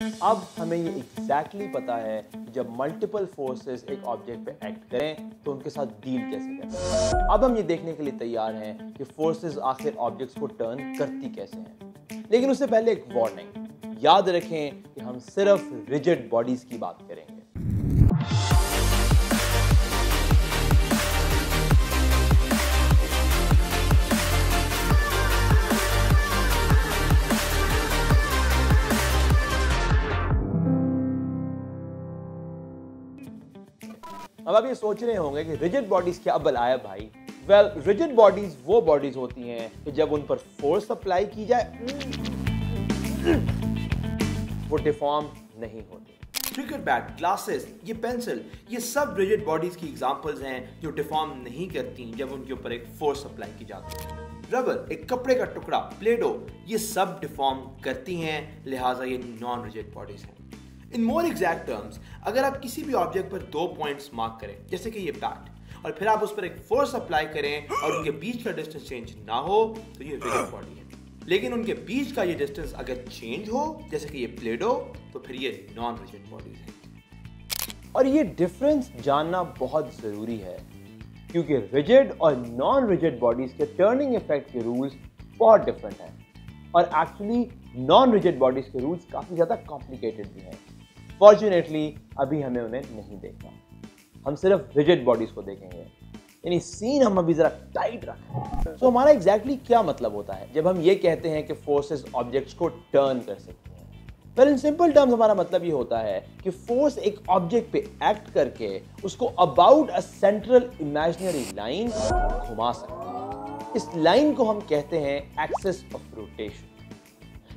अब हमें ये एग्जैक्टली पता है कि जब मल्टीपल फोर्सेस एक ऑब्जेक्ट पे एक्ट करें तो उनके साथ डील कैसे करें। अब हम ये देखने के लिए तैयार हैं कि फोर्सेस आखिर ऑब्जेक्ट्स को टर्न करती कैसे हैं। लेकिन उससे पहले एक वार्निंग, याद रखें कि हम सिर्फ रिजिड बॉडीज की बात करेंगे। अब आप ये सोच रहे होंगे कि रिजिड बॉडीज क्या बलाया भाई। वेल, रिजिड बॉडीज वो बॉडीज होती हैं कि जब उन पर फोर्स अप्लाई की जाए वो डिफॉर्म नहीं होती। क्रिकेट बैट, ग्लासेस, ये पेंसिल, ये सब रिजिड बॉडीज की एग्जांपल्स हैं जो डिफॉर्म नहीं करती जब उनके ऊपर एक फोर्स अप्लाई की जाती है। रबर, एक कपड़े का टुकड़ा, प्लेडो, ये सब डिफॉर्म करती हैं, लिहाजा ये नॉन रिजिड बॉडीज हैं। इन मोर एग्जैक्ट टर्म्स, अगर आप किसी भी ऑब्जेक्ट पर 2 पॉइंट्स मार्क करें, जैसे कि ये बैट, और फिर आप उस पर एक फोर्स अप्लाई करें और उनके बीच का डिस्टेंस चेंज ना हो तो ये रिजिड बॉडी है। लेकिन उनके बीच का ये डिस्टेंस अगर चेंज हो, जैसे कि ये प्लेडो, तो फिर ये नॉन रिजिड बॉडीज है। और ये डिफरेंस जानना बहुत जरूरी है क्योंकि रिजिड और नॉन रिजिड बॉडीज के टर्निंग इफेक्ट के रूल्स बहुत डिफरेंट हैं और एक्चुअली नॉन रिजिड बॉडीज के रूल्स काफी ज्यादा कॉम्प्लिकेटेड भी हैं। फॉर्चुनेटली अभी हमें उन्हें नहीं देखना, हम सिर्फ रिजिड बॉडीज को देखेंगे, यानी सीन हम अभी जरा टाइट रखें। तो हमारा एग्जैक्टली क्या मतलब होता है जब हम ये कहते हैं कि फोर्सेस ऑब्जेक्ट्स को टर्न कर सकती हैं। वेल, इन सिंपल टर्म्स हमारा मतलब ये होता है कि फोर्स एक ऑब्जेक्ट पे एक्ट करके उसको about a central imaginary line घुमा सकती है। इस लाइन को हम कहते हैं एक्सिस ऑफ रोटेशन।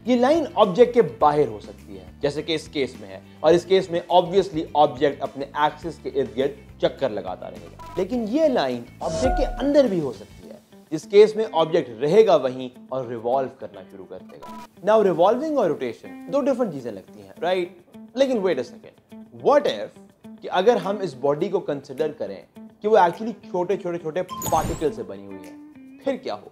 ये लाइन ऑब्जेक्ट के बाहर हो सकती है, जैसे कि इस केस में है, और इस केस में ऑब्वियसली ऑब्जेक्ट अपने एक्सिस के इर्द गिर्द चक्कर लगाता रहेगा। लेकिन ये लाइन ऑब्जेक्ट के अंदर भी हो सकती है, जिस केस में ऑब्जेक्ट रहेगा वहीं और रिवॉल्व करना शुरू कर देगा। नाउ रिवॉल्विंग और रोटेशन दो डिफरेंट चीजें लगती हैं, राइट? लेकिन wait a second, what if कि अगर हम इस बॉडी को कंसिडर करें कि वो एक्चुअली छोटे छोटे छोटे पार्टिकल से बनी हुई है, फिर क्या हो?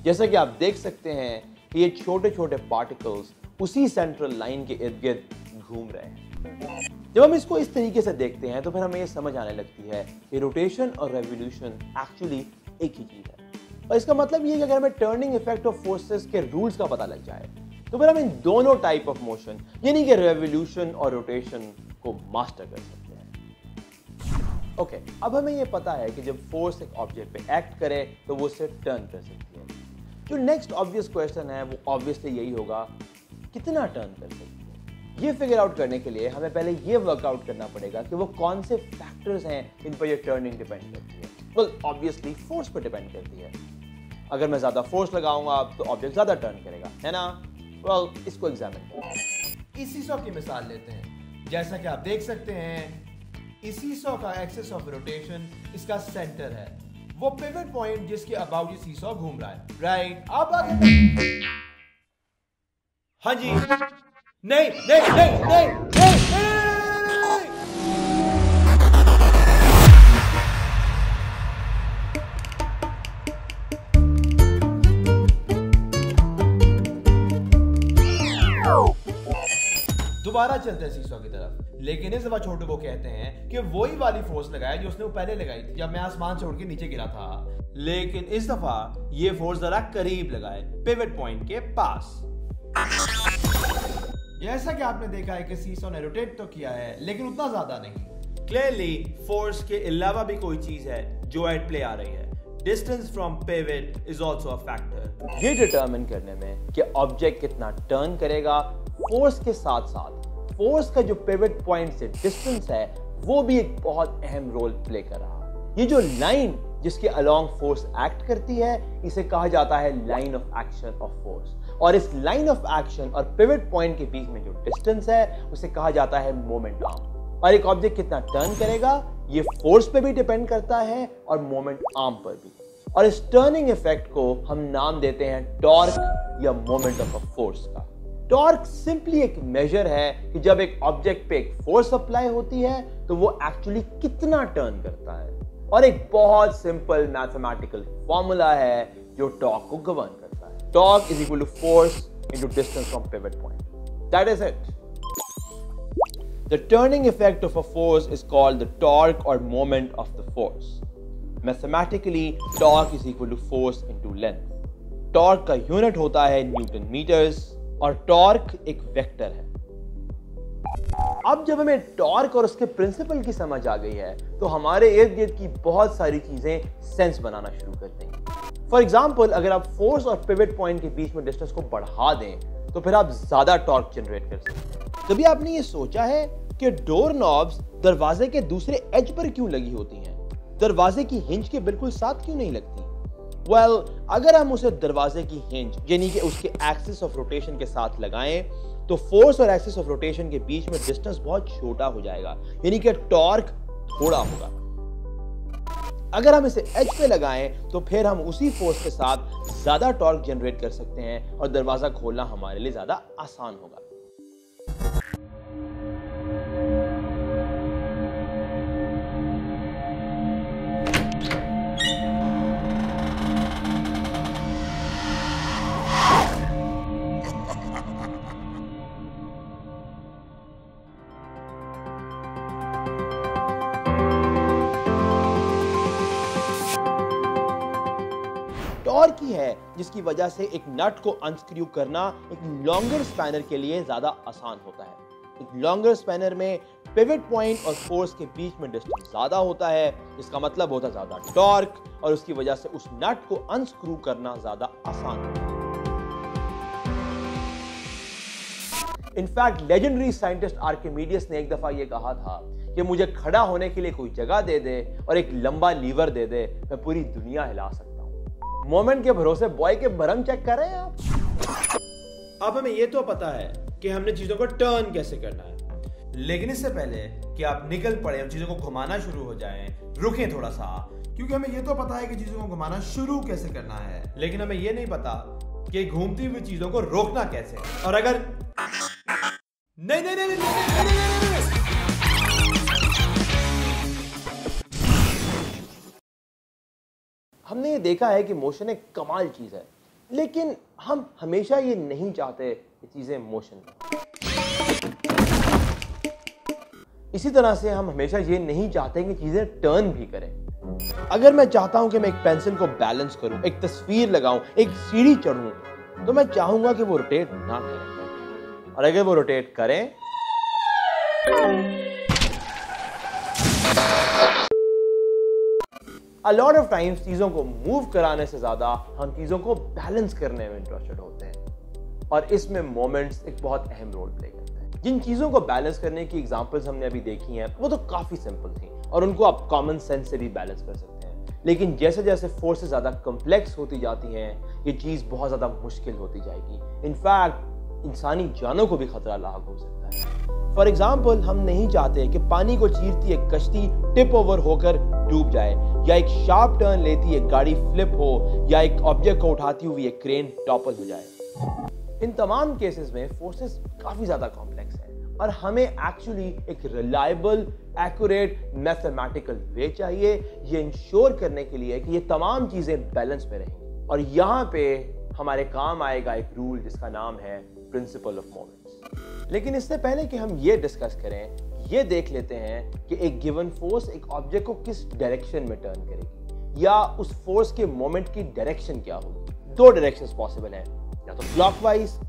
जैसा कि आप देख सकते हैं कि ये छोटे छोटे पार्टिकल्स उसी सेंट्रल लाइन के इर्द गिर्द घूम रहे हैं। जब हम इसको इस तरीके से देखते हैं तो फिर हमें ये समझ आने लगती है कि रोटेशन और रेवोल्यूशन एक्चुअली एक ही चीज है। और इसका मतलब ये है कि अगर हमें टर्निंग इफेक्ट ऑफ फोर्सेस के रूल्स का पता लग जाए तो फिर हम इन दोनों टाइप ऑफ मोशन यानी कि रेवोल्यूशन और रोटेशन को मास्टर कर सकते हैं। ओके, अब हमें ये पता है कि जब फोर्स एक ऑब्जेक्ट पे एक्ट करे तो वो उसे टर्न कर सकती है। जो नेक्स्ट ऑब्वियस क्वेश्चन है वो ऑब्वियसली यही होगा, कितना टर्न कर सकती है? ये फिगर आउट करने के लिए हमें पहले ये वर्कआउट करना पड़ेगा कि वो कौन से फैक्टर्स हैं इन पर ये टर्निंग डिपेंड करती है। वेल, ऑब्वियसली फोर्स पर डिपेंड करती है। अगर मैं ज्यादा फोर्स लगाऊंगा तो ऑब्जेक्ट ज्यादा टर्न करेगा, है ना? वेल, इसको एग्जामिन करें। इस सीसॉ की मिसाल लेते हैं। जैसा कि आप देख सकते हैं, इस सीसॉ का एक्सिस ऑफ रोटेशन इसका सेंटर है, वो पिवट पॉइंट जिसके अबाउट ये सीसॉ घूम रहा है, राइट? अब आगे। हाँ जी, नहीं नहीं नहीं नहीं नहीं, नहीं। दोबारा चलते हैं सीसॉ की तरफ, लेकिन इस दफा छोटू को कहते हैं कि वही वाली फोर्स लगाए जो उसने वो पहले लगाई थी जब मैं आसमान से उड़ के नीचे गिरा था। लेकिन इस दफा ये फोर्स जरा करीब लगाए, पिवट पॉइंट के पास। जैसा कि आपने देखा है कि सीसॉ ने रोटेट तो किया है लेकिन उतना ज्यादा नहीं। क्लियरली फोर्स के अलावा भी कोई चीज है जो एट प्ले आ रही है। Distance from pivot is also a factor. ये डिटरमिन करने में कि ऑब्जेक्ट कितना टर्न करेगा, फोर्स के साथ साथ फोर्स का जो पिवट पॉइंट से डिस्टेंस है वो भी एक बहुत अहम रोल प्ले कर रहा। ये जो लाइन जिसके अलोंग फोर्स एक्ट करती है इसे कहा जाता है line of action of force, और इस लाइन ऑफ एक्शन और पिवट पॉइंट के बीच में जो डिस्टेंस है उसे कहा जाता है मोमेंट आर्म। और एक ऑब्जेक्ट कितना टर्न करेगा ये फोर्स पे भी डिपेंड करता है और मोमेंट आर्म पर भी। और इस टर्निंग इफेक्ट को हम नाम देते हैं टॉर्क या मोमेंट ऑफ अ फोर्स का। टॉर्क सिंपली एक मेजर है कि जब एक ऑब्जेक्ट पे एक फोर्स अप्लाई होती है तो वो एक्चुअली कितना टर्न करता है, और एक बहुत सिंपल मैथमेटिकल फॉर्मूला है जो टॉर्क को गवर्न करता है। Torque is equal to force into distance from pivot point. That is it. The turning effect of a force is called the torque or moment of the force. Mathematically, torque is equal to force into length. Torque का unit होता है Newton metres और torque एक vector है। अब जब हमें torque और उसके प्रिंसिपल की समझ आ गई है तो हमारे इर्द गिर्द की बहुत सारी चीजें सेंस बनाना शुरू कर देंगी। फॉर एग्जाम्पल, अगर आप फोर्स और पिवट पॉइंट के बीच में डिस्टेंस को बढ़ा दें तो फिर आप ज्यादा टॉर्क जनरेट कर सकते हैं। कभी आपने ये सोचा है कि डोर नॉब्स दरवाजे के दूसरे एज पर क्यों लगी होती हैं? दरवाजे की हिंज के बिल्कुल साथ क्यों नहीं लगती? वेल, अगर हम उसे दरवाजे की हिंज यानी कि उसके एक्सिस ऑफ रोटेशन के साथ लगाएं तो फोर्स और एक्सिस ऑफ रोटेशन के बीच में डिस्टेंस बहुत छोटा हो जाएगा, यानी कि टॉर्क थोड़ा होगा। अगर हम इसे एज पे लगाएं तो फिर हम उसी फोर्स के साथ ज्यादा टॉर्क जनरेट कर सकते हैं और दरवाजा खोलना हमारे लिए ज्यादा आसान होगा। टॉर्क ही है जिसकी वजह से एक नट को अनस्क्रू करना एक लॉन्गर स्पैनर के लिए ज्यादा आसान होता है। एक लॉन्गर स्पैनर में पिवट पॉइंट और फोर्स के बीच में डिस्टेंस ज्यादा होता है, इसका मतलब होता है ज्यादा टॉर्क, और उसकी वजह से उस नट को अनस्क्रू करना ज्यादा आसान होता है। इनफैक्ट लेजेंडरी साइंटिस्ट आर्किमिडीज ने एक दफा यह कहा था कि मुझे खड़ा होने के लिए कोई जगह दे दे और एक लंबा लीवर दे दे, मैं पूरी दुनिया हिला सकता हूं। मोमेंट के भरोसे बॉय के भरम चेक कर रहे हैं आप। अब हमें यह तो पता है कि हमने चीजों को टर्न कैसे करना है, लेकिन इससे पहले कि आप निकल पड़े और चीजों को घुमाना शुरू हो जाएं, रुकें थोड़ा सा, क्योंकि हमें यह तो पता है कि चीजों को घुमाना शुरू कैसे करना है, लेकिन हमें यह नहीं पता कि घूमती हुई चीजों को रोकना कैसे। और अगर नहीं नहीं नहीं, नहीं, नहीं, नहीं, नहीं, नहीं, नहीं, नहीं। हमने ये देखा है कि मोशन एक कमाल चीज है, लेकिन हम हमेशा ये नहीं चाहते कि चीजें मोशन में। इसी तरह से हम हमेशा ये नहीं चाहते कि चीजें टर्न भी करें। अगर मैं चाहता हूं कि मैं एक पेंसिल को बैलेंस करूं, एक तस्वीर लगाऊं, एक सीढ़ी चढ़ूं, तो मैं चाहूंगा कि वो रोटेट ना करें, और अगर वो रोटेट करें A lot of times चीजों को मूव कराने से ज्यादा हम चीजों को बैलेंस करने में इंटरेस्टेड होते हैं, और इसमें मोमेंट्स एक बहुत अहम रोल प्ले करते हैं। जिन चीजों को बैलेंस करने की एग्जांपल्स हमने अभी देखी हैं वो तो काफी सिंपल थी और उनको आप कॉमन सेंस से भी बैलेंस कर सकते हैं, लेकिन जैसे जैसे फोर्सेस ज्यादा कॉम्प्लेक्स होती जाती हैं ये चीज बहुत ज्यादा मुश्किल होती जाएगी। इनफैक्ट इंसानी जानों को भी खतरा लाक हो सकता है। फॉर एग्जाम्पल, हम नहीं चाहते कि पानी को चीरती एक कश्ती टिप ओवर होकर डूब जाए, या एक शार्प टर्न लेती एक गाड़ी फ्लिप हो, या एक ऑब्जेक्ट को उठाती हुई एक क्रेन टॉपल हो जाए। इन तमाम केसेस में फोर्सेस काफी ज्यादा कॉम्प्लेक्स है और हमें एक्चुअली एक रिलायबल, एक्यूरेट मैथमेटिकल वे चाहिए ये इंश्योर करने के लिए कि ये तमाम चीजें बैलेंस में रहेंगी। और यहां पे हमारे काम आएगा एक रूल जिसका नाम है प्रिंसिपल ऑफ मोमेंट्स। लेकिन इससे पहले कि हम ये डिस्कस करें, ये देख लेते हैं कि एक गिवन फोर्स एक ऑब्जेक्ट को किस डायरेक्शन में टर्न करेगी, या उस फोर्स के मोमेंट की डायरेक्शन क्या होगी। दो डायरेक्शंस पॉसिबल हैं, या तो क्लॉकवाइज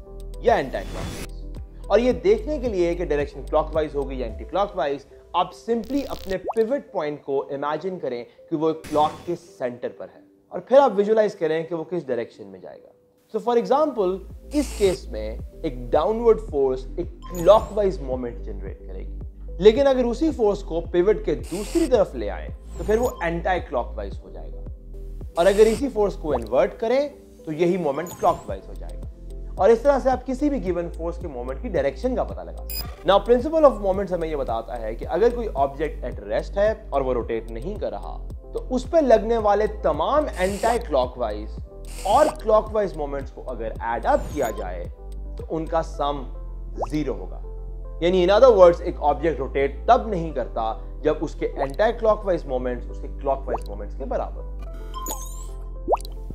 या एंटी क्लॉकवाइज। और ये देखने के लिए कि डायरेक्शन क्लॉकवाइज होगी या एंटी क्लॉकवाइज, आप सिंपली अपने पिवट पॉइंट को इमेजिन करें कि वो क्लॉक के सेंटर पर है, और फिर आप विजुलाइज करें कि वो किस डायरेक्शन में जाएगा। So for example, इस केस में एक डाउनवर्ड फोर्स एक क्लॉकवाइज मोमेंट जनरेट करेगी, लेकिन अगर उसी फोर्स को पिवट के दूसरी तरफ ले आए तो फिर वो एंटी क्लॉकवाइज हो जाएगा, और अगर इसी फोर्स को इन्वर्ट करें तो यही मोमेंट क्लॉकवाइज हो जाएगा। और इस तरह से आप किसी भी गिवन फोर्स के मोमेंट की डायरेक्शन का पता लगा सकते हैं। नाउ प्रिंसिपल ऑफ मोमेंट्स हमें यह बताता है कि अगर कोई ऑब्जेक्ट एट रेस्ट है और वो रोटेट नहीं कर रहा तो उस पर लगने वाले तमाम एंटी क्लॉकवाइज और क्लॉकवाइज मोमेंट्स को अगर ऐड अप किया जाए तो उनका सम 0 होगा। यानी इन अदर वर्ड्स, एक ऑब्जेक्ट रोटेट तब नहीं करता जब उसके एंटी क्लॉकवाइज मोमेंट्स उसके क्लॉकवाइज मोमेंट्स के बराबर हो।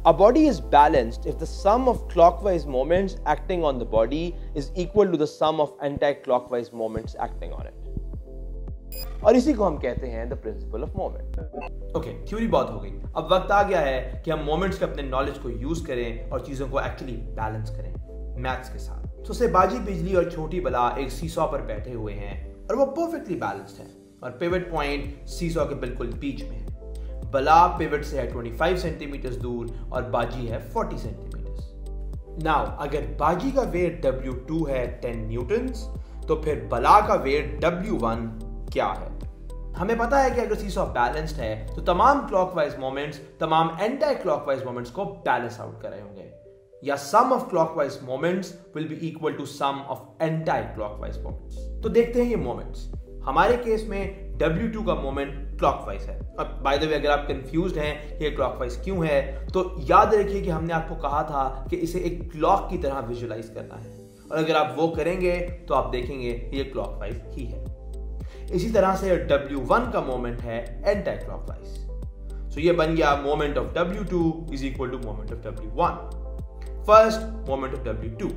A body is balanced if the sum of clockwise moments acting on the body is equal to the sum of anti-clockwise moments acting on it. और इसी को हम कहते हैं the principle of moment. Okay, theory बहुत हो गई। अब वक्त आ गया है कि हम मोमेंट्स के अपने नॉलेज को यूज करें और चीजों को एक्चुअली बैलेंस करें मैथ्स के साथ। तो सेबाजी, बिजली और छोटी बला एक सीसॉ पर बैठे हुए हैं और वो परफेक्टली बैलेंस्ड है और पिवट पॉइंट सीसॉ के बिल्कुल बीच में है। बला पिवट से है 25 सेंटीमीटर दूर और बाजी है 40 सेंटीमीटर। नाउ अगर बाजी का वेट W2 है 10 न्यूटन्स, तो फिर बला का वेट W1 क्या है? हमें पता है कि अगर सीसॉ बैलेंस्ड है तो तमाम क्लॉकवाइज मोमेंट्स तमाम एंटी क्लॉकवाइज मोमेंट्स को बैलेंस आउट कर रहे होंगे, या sum of clockwise moments will be equal to sum of anti clockwise moments. तो देखते हैं ये मोमेंट्स। हमारे केस में W2 का मोमेंट क्लॉकवाइज है। अब बाय द वे अगर आप कंफ्यूज्ड हैं कि ये क्लॉकवाइज क्यों है, तो याद रखिए कि हमने आपको कहा था कि इसे एक क्लॉक की तरह विजुअलाइज करना है, और अगर आप वो करेंगे तो आप देखेंगे ये क्लॉकवाइज ही है। इसी तरह से W1 का मोमेंट है एंटी क्लॉकवाइज। सो ये बन गया moment of W2 is equal to moment of W1। First moment of W2,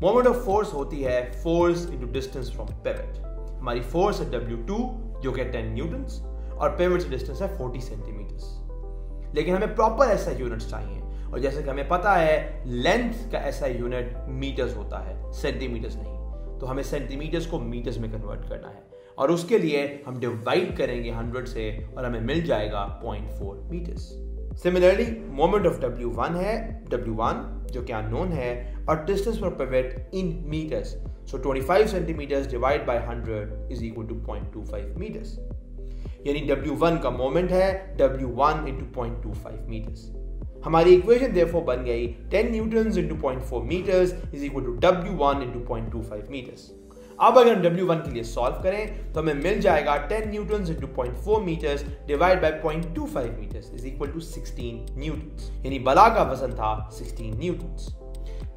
moment of force होती है force into distance from pivot. हमारी फोर्स है W2 जो कि 10 न्यूटन्स और पिवट से डिस्टेंस है 40 सेंटीमीटर। लेकिन हमें प्रॉपर SI यूनिट्स चाहिए, और जैसे कि हमें पता है लेंथ का SI यूनिट मीटर्स होता है, सेंटीमीटर्स नहीं। तो हमें सेंटीमीटर्स को मीटर्स में कन्वर्ट करना है, और उसके लिए हम डिवाइड करेंगे 100 से और हमें मिल जाएगा 0.4 metres. Similarly moment of W1 है W1 जो कि अननोन है, और distance for pivot in metres. So 25 centimetres divide by 100 is equal to 0.25 metres. यानी W1 का मोमेंट है W1 इंटू 0.25 मीटर्स। हमारी इक्वेशन देयरफॉर बन गई 10 newtons into 0.4 metres is equal to W1 into 0.25 metres. अब अगर हम W1 के लिए सॉल्व करें तो हमें मिल जाएगा 10 newtons into 0.4 metres divide by 0.25 metres is equal to 16 newtons. यानी बला का वजन था 16 न्यूटन्स।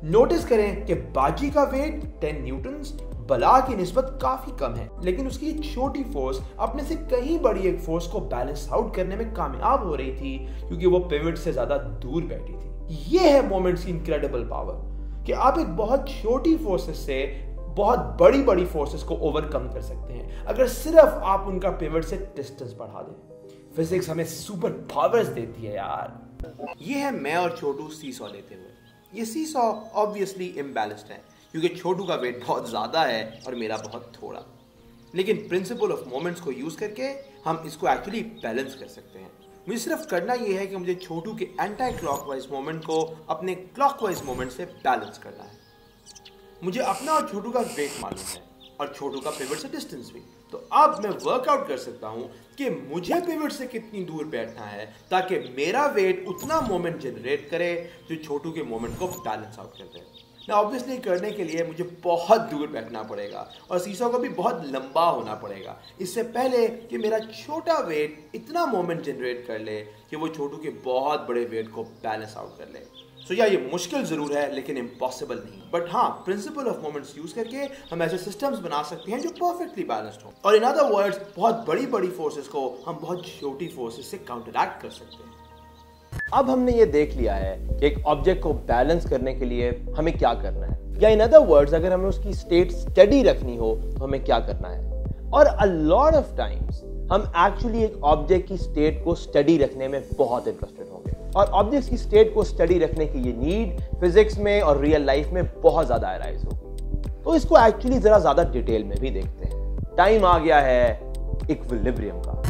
नोटिस करें कि बाजी का वेट 10 न्यूटन्स बला की निस्बत काफी कम है, लेकिन उसकी एक छोटी फोर्स अपने से कहीं बड़ी एक फोर्स को बैलेंस आउट करने में कामयाब हो रही थी, क्योंकि वो पिवट से ज्यादा दूर बैठी थी। ये है मोमेंट्स की इनक्रेडिबल पावर कि आप एक बहुत छोटी फोर्सेस से बहुत बड़ी बड़ी फोर्सेस को ओवरकम कर सकते हैं अगर सिर्फ आप उनका पिवट से डिस्टेंस बढ़ा दें। फिजिक्स हमें सुपर पावर्स देती है यार। ये है मैं और छोटू सीसॉ लेते हुए। ये सीसॉ ऑब्वियसली इम्बैलेंस्ड है क्योंकि छोटू का वेट बहुत ज्यादा है और मेरा बहुत थोड़ा, लेकिन प्रिंसिपल ऑफ मोमेंट्स को यूज करके हम इसको एक्चुअली बैलेंस कर सकते हैं। मुझे सिर्फ करना यह है कि मुझे छोटू के एंटी क्लॉकवाइज मोमेंट को अपने क्लॉकवाइज मोमेंट से बैलेंस करना है। मुझे अपना और छोटू का वेट मालूम है और छोटू का पिवट से डिस्टेंस भी, तो अब मैं वर्कआउट कर सकता हूं कि मुझे पिवट से कितनी दूर बैठना है ताकि मेरा वेट उतना मोमेंट जनरेट करे जो छोटू के मोमेंट को बैलेंस आउट कर दे। ना ऑब्वियसली करने के लिए मुझे बहुत दूर बैठना पड़ेगा और सीसॉ को भी बहुत लंबा होना पड़ेगा, इससे पहले कि मेरा छोटा वेट इतना मोमेंट जनरेट कर ले कि वो छोटू के बहुत बड़े वेट को बैलेंस आउट कर ले। सो ये मुश्किल जरूर है लेकिन इम्पॉसिबल नहीं। बट हाँ, प्रिंसिपल ऑफ मोमेंट्स यूज करके हम ऐसे सिस्टम्स बना सकते हैं जो परफेक्टली बैलेंस्ड हो, और इन अदर वर्ड्स बहुत बड़ी बड़ी फोर्सेस को हम बहुत छोटी फोर्सेस से काउंटरएक्ट कर सकते हैं। अब हमने ये देख लिया है कि एक ऑब्जेक्ट को बैलेंस करने के लिए हमें क्या करना है, या इन अदर वर्ड्स अगर हमें उसकी स्टेट स्टडी रखनी हो तो हमें क्या करना है। और अ लॉट ऑफ टाइम्स हम एक्चुअली एक ऑब्जेक्ट की स्टेट को स्टडी रखने में बहुत इंटरेस्टेड होंगे, और ऑब्जेक्ट्स की स्टेट को स्टडी रखने की ये नीड फिजिक्स में और रियल लाइफ में बहुत ज्यादा अराइज होगी। तो इसको एक्चुअली जरा ज्यादा डिटेल में भी देखते हैं। टाइम आ गया है इक्विलिब्रियम का।